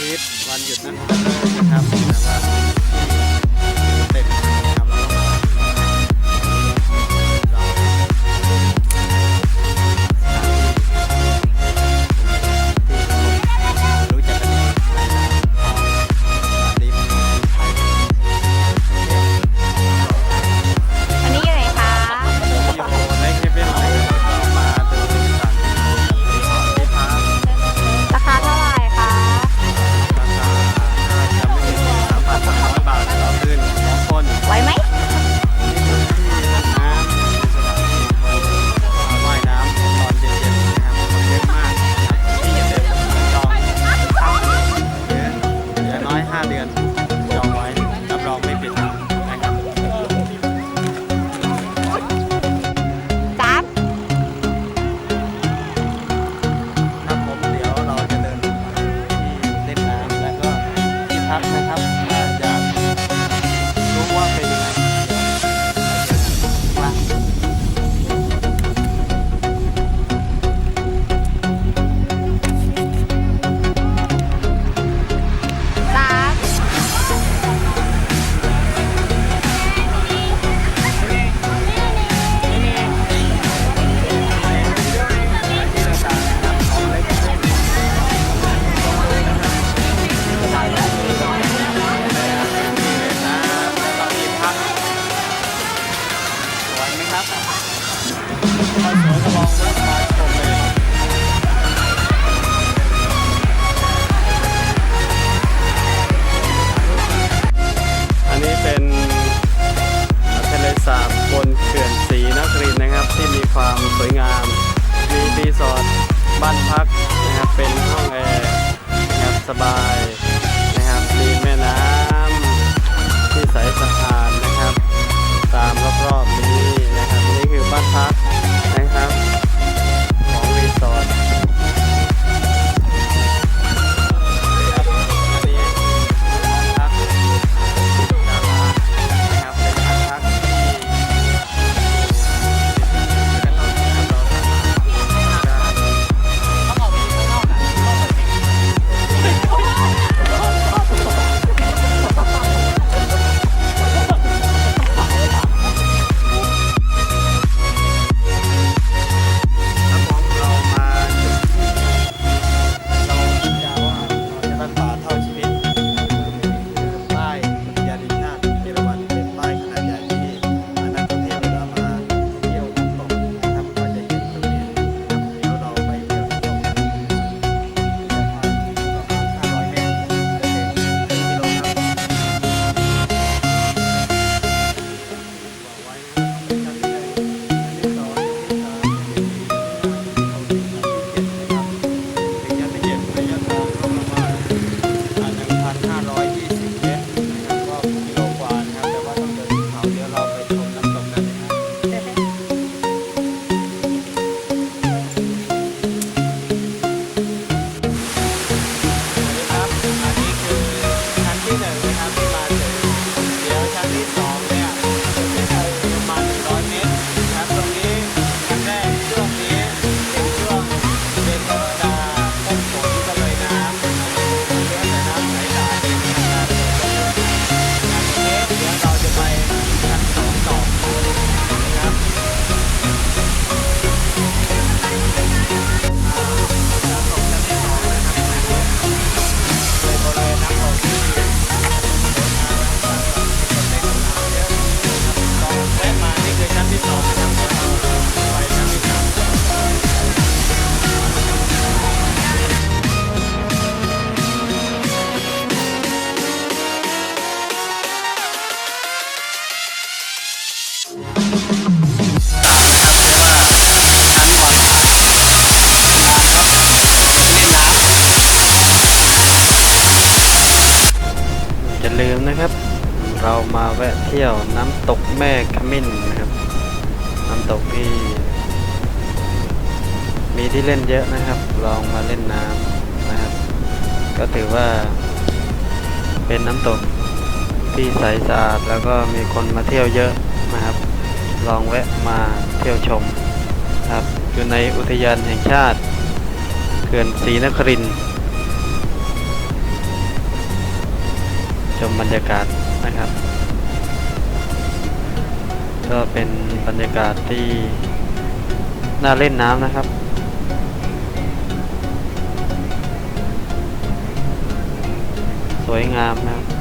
ทิตย์วันหยุดนักขัตฤกษ์นะครับแต่ว่าเต็มนะครับเรารู้จักกันในนามของลิฟต์ไทย อันนี้อยู่ไหนคะ อยู่ในเคบินเลยเรามาดูกันรีสอร์ทที่พัก ราคาเท่าไหร่คะ ราคาจะไม่ถึง3,300 บาทต่อคืน2 คน ไหวไหม นี่คือที่เล่นน้ำมีสถานที่ว่ายน้ำตอนเย็นๆนะครับเยอะมากนะครับที่จะเป็นจองพักอย่างน้อย5 เดือนจองไว้รับรองไม่ผิดหวังนะครับ จ๊าบ ครับผมเดี๋ยวเราจะเดินที่เล่นน้ำแล้วก็ที่พักนะครับถ้าอยากรู้ว่าเป็นยังไงมา จ๊าบ ที่ต่างๆนะครับของเล็กเล่นน้ำแล้วก็ที่พักสวยไหมครับถ้าสวยก็ลองแวะมาชมเลยอันนี้เป็นทะเลสาบบนเขื่อนศรีนครินทร์นะครับที่มีความสวยงาม มีรีสอร์ทบ้านพักนะครับเป็นห้องแอร์นะครับสบายนะครับมีแม่น้ำที่ใสสะอาดนะครับตามรอบๆนี้นะครับนี่คือบ้านพักนะครับของรีสอร์ทอันนี้บ้านพักดารานะครับเป็นบ้านพักที่กันเราครับผมเรามาจุดที่เราสัญญาว่าเราจะรักป่าเท่าชีวิตคือป้ายอุทยานแห่งชาติเอราวัณเป็นป้ายขนาดใหญ่ที่นักท่องเที่ยวเวลามาเที่ยวน้ำตกนะครับก็จะเห็นตรงนี้นะครับเดี๋ยวเราไปเที่ยวน้ำตกกันประมาณ500 เมตรจะถึง1 กิโลครับบอกไว้นะครับเป็นชั้นที่ 1 ชั้นที่ 2 ชั้นที่ 3 ชั้นที่ 4 ชั้นที่ 5 ถึงชั้นที่ 7ระยะทางก็ประมาณ1,520 เมตรนะครับก็กิโลกว่านะครับแต่ว่าต้องเดินเขาเดี๋ยวเราไปชมน้ำตกกันนะครับสวัสดีครับอันนี้คือชั้นที่ 1นะครับที่มาถึงเดี๋ยวชั้นที่ 2เนี่ยจะเป็นประมาณ100 เมตรนะครับตรงนี้ชั้นแรกช่วงนี้เป็นช่วงเดือนกรกฎาคมฝนก็เลยน้ำเหลือแต่น้ำใสๆดีนะครับชั้นนี้เดี๋ยวเราจะไปชั้น 2ต่อนะครับน้ำตกชั้นที่ 2นะครับเป็นบริเวณน้ำตกที่ลองแวะมานี่คือชั้นที่ 2นะครับเดี๋ยวเราไปชั้นที่ 3 อย่าลืมนะครับ เรามาแวะเที่ยวน้ำตกแม่ขมิ้นนะครับ น้ำตกที่มีที่เล่นเยอะนะครับ ลองมาเล่นน้ำนะครับ ก็ถือว่าเป็นน้ำตกที่ใสสะอาดแล้วก็มีคนมาเที่ยวเยอะนะครับ ลองแวะมาเที่ยวชมครับอยู่ในอุทยานแห่งชาติเขื่อนศรีนครินทร์ ชมบรรยากาศนะครับ ก็เป็นบรรยากาศที่น่าเล่นน้ำนะครับสวยงามนะครับ